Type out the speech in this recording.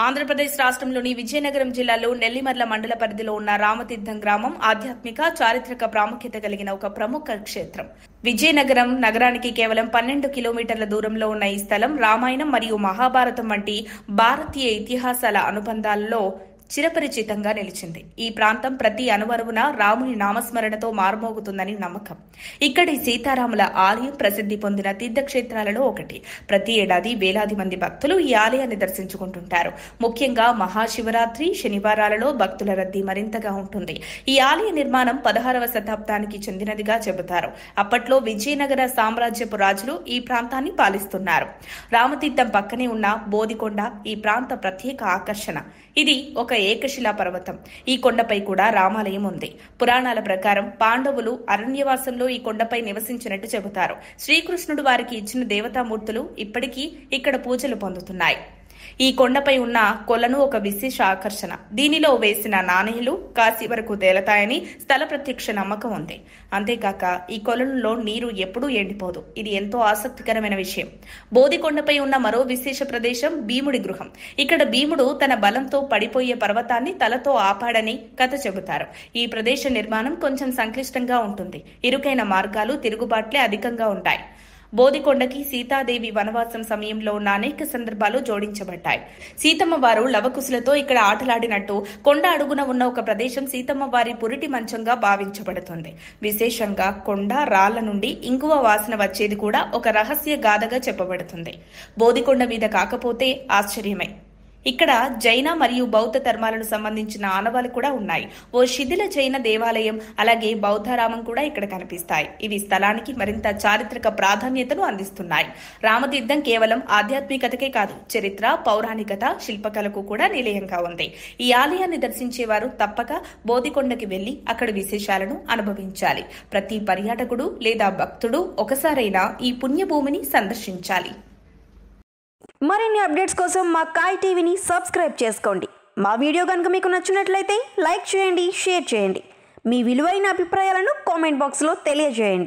ఆంధ్రప్రదేశ్ రాష్ట్రంలోని విజయనగరం జిల్లాలో నెల్లిమర్ల మండల పరిధిలో ఉన్న రామతీర్థం గ్రామం ఆధ్యాత్మిక చారిత్రక ప్రాముఖ్యత కలిగిన ఒక ప్రముఖ క్షేత్రం. విజయనగరం నగరానికి కేవలం 12 కిలోమీటర్ల దూరంలో ఉన్న ఈ స్థలం రామాయణం మరియు మహాభారతం వంటి భారతీయ ఇతిహాసాల అనుబంధాలలో చిరపరిచితంగా నిలిచింది. ఈ ప్రాంతం ప్రతి అనువరువున రాముని నామస్మరణతో మారుమోగుతుందని నమ్మకం. ఇక్కడి సీతారాముల ఆలయం ప్రసిద్ధి పొందిన తీర్థక్షేత్రాలలో ఒకటి. ప్రతి ఏడాది వేలాది మంది భక్తులు ఈ ఆలయాన్ని దర్శించుకుంటుంటారు. ముఖ్యంగా మహాశివరాత్రి, శనివారాలలో భక్తుల రద్దీ మరింతగా ఉంటుంది. ఈ ఆలయ నిర్మాణం 16వ శతాబ్దానికి చెందినదిగా చెబుతారు. అప్పట్లో విజయనగర సామ్రాజ్యపు రాజులు ఈ ప్రాంతాన్ని పాలిస్తున్నారు. రామతీర్థం పక్కనే ఉన్న బోదికొండ ఈ ప్రాంత ప్రత్యేక ఆకర్షణ. ఇది ఒక ఏకశిలా పర్వతం. ఈ కొండపై కూడా రామాలయం ఉంది. పురాణాల ప్రకారం పాండవులు అరణ్యవాసంలో ఈ కొండపై నివసించినట్టు చెబుతారు. శ్రీకృష్ణుడు వారికి ఇచ్చిన దేవతామూర్తులు ఇప్పటికీ ఇక్కడ పూజలు పొందుతున్నాయి. ఈ కొండపై ఉన్న కొలను ఒక విశేష ఆకర్షణ. దీనిలో వేసిన నాణేలు కాశీ వరకు తేలతాయని స్థల ప్రత్యక్ష నమ్మకం ఉంది. అంతేకాక ఈ కొలనులో నీరు ఎప్పుడూ ఎండిపోదు. ఇది ఎంతో ఆసక్తికరమైన విషయం. బోదికొండపై ఉన్న మరో విశేష ప్రదేశం భీముడి గృహం. ఇక్కడ భీముడు తన బలంతో పడిపోయే పర్వతాన్ని తలతో ఆపాడని కథ చెబుతారు. ఈ ప్రదేశ నిర్మాణం కొంచెం సంక్లిష్టంగా ఉంటుంది. ఇరుకైన మార్గాలు, తిరుగుబాట్లే అధికంగా ఉంటాయి. బోదికొండకి సీతాదేవి వనవాసం సమయంలో ఉన్న అనేక సందర్భాలు జోడించబడ్డాయి. సీతమ్మ వారు లవకుశులతో ఇక్కడ ఆటలాడినట్టు కొండ అడుగున ఉన్న ఒక ప్రదేశం సీతమ్మ వారి పురిటి మంచంగా భావించబడుతుంది. విశేషంగా కొండ రాళ్ల నుండి ఇంగువ వాసన వచ్చేది కూడా ఒక రహస్య గాథగా చెప్పబడుతుంది. బోదికొండ మీద కాకపోతే ఆశ్చర్యమే. ఇక్కడ జైన మరియు బౌద్ధ ధర్మాలను సంబంధించిన ఆనవాలు కూడా ఉన్నాయి. ఓ శిథిల జైన దేవాలయం, అలాగే బౌద్ధరామం కూడా ఇక్కడ కనిపిస్తాయి. ఇవి స్థలానికి మరింత చారిత్రక ప్రాధాన్యతను అందిస్తున్నాయి. రామతీర్థం కేవలం ఆధ్యాత్మికతకే కాదు, చరిత్ర, పౌరాణికత, శిల్పకళకు కూడా నిలయంగా ఉంది. ఈ ఆలయాన్ని దర్శించేవారు తప్పక బోదికొండకి వెళ్లి అక్కడి విశేషాలను అనుభవించాలి. ప్రతి పర్యాటకుడు లేదా భక్తుడు ఒకసారైనా ఈ పుణ్యభూమిని సందర్శించాలి. మరిన్ని అప్డేట్స్ కోసం మా కాయ్ టీవీని సబ్స్క్రైబ్ చేసుకోండి. మా వీడియో కనుక మీకు నచ్చినట్లయితే లైక్ చేయండి, షేర్ చేయండి. మీ విలువైన అభిప్రాయాలను కామెంట్ బాక్స్లో తెలియజేయండి.